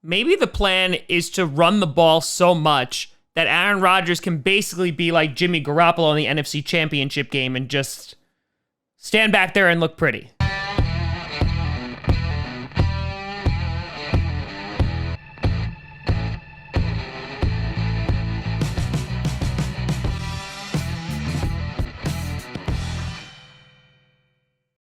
maybe the plan is to run the ball so much that Aaron Rodgers can basically be like Jimmy Garoppolo in the NFC Championship game and just stand back there and look pretty.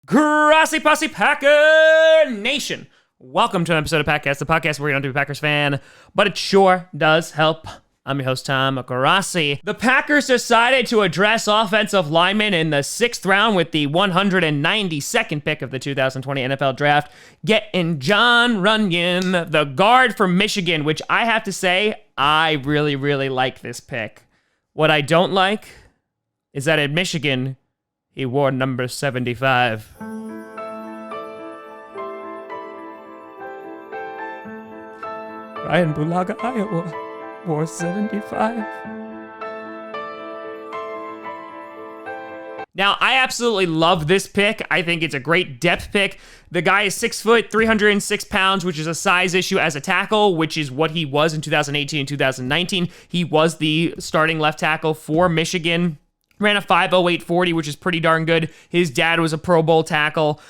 Grossi Posse Packer Nation. Welcome to an episode of Packast, the podcast where you don't do a Packers fan, but it sure does help. I'm your host, Tom Grossi. The Packers decided to address offensive linemen in the 6th round with the 192nd pick of the 2020 NFL Draft, getting Jon Runyan, the guard from Michigan, which I have to say, I really, really like this pick. What I don't like is that at Michigan, he wore number 75. Ryan Bulaga, Iowa, wore 75. Now, I absolutely love this pick. I think it's a great depth pick. The guy is 6 foot, 306 pounds, which is a size issue as a tackle, which is what he was in 2018 and 2019. He was the starting left tackle for Michigan. Ran a 5.08 40, which is pretty darn good. His dad was a Pro Bowl tackle.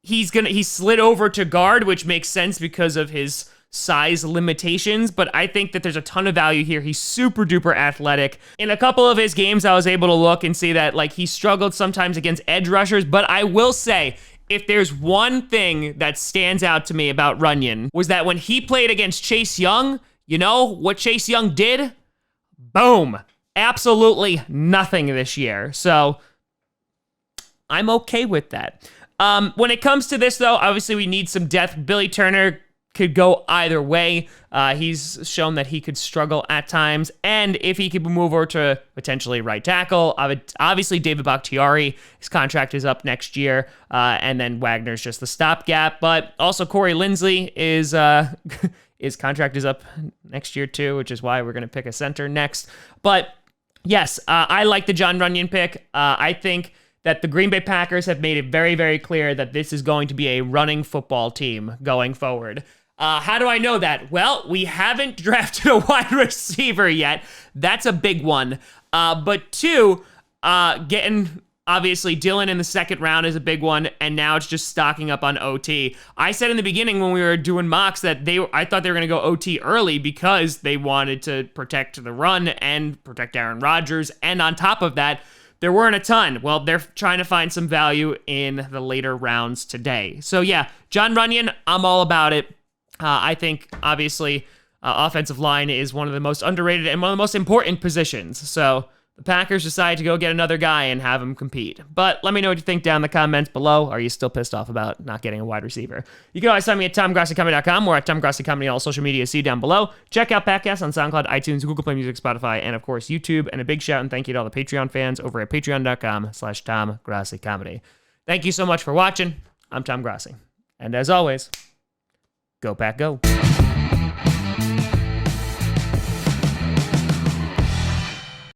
He slid over to guard, which makes sense because of his size limitations, but I think that there's a ton of value here. He's super duper athletic. In a couple of his games, I was able to look and see that he struggled sometimes against edge rushers, but I will say, if there's one thing that stands out to me about Runyan, was that when he played against Chase Young, you know what Chase Young did? Boom. Absolutely nothing this year. So I'm okay with that. When it comes to this, though, obviously we need some depth. Billy Turner could go either way. He's shown that he could struggle at times. And if he could move over to potentially right tackle, obviously David Bakhtiari, his contract is up next year. And then Wagner's just the stopgap. But also Corey Linsley is... his contract is up next year too, which is why we're going to pick a center next. But yes, I like the Jon Runyan pick. I think that the Green Bay Packers have made it very, very clear that this is going to be a running football team going forward. How do I know that? Well, we haven't drafted a wide receiver yet. That's a big one. But two, getting... Obviously, Dillon in the 2nd round is a big one, and now it's just stocking up on OT. I said in the beginning when we were doing mocks that I thought they were going to go OT early because they wanted to protect the run and protect Aaron Rodgers, and on top of that, there weren't a ton. Well, they're trying to find some value in the later rounds today. So yeah, Jon Runyan, I'm all about it. I think, obviously, offensive line is one of the most underrated and one of the most important positions, so... The Packers decided to go get another guy and have him compete. But let me know what you think down in the comments below. Are you still pissed off about not getting a wide receiver? You can always find me at TomGrossiComedy.com or at TomGrossiComedy on all social media. See you down below. Check out Packast on SoundCloud, iTunes, Google Play Music, Spotify, and of course YouTube. And a big shout and thank you to all the Patreon fans over at patreon.com/TomGrossiComedy. Thank you so much for watching. I'm Tom Grossi. And as always, go Pack Go.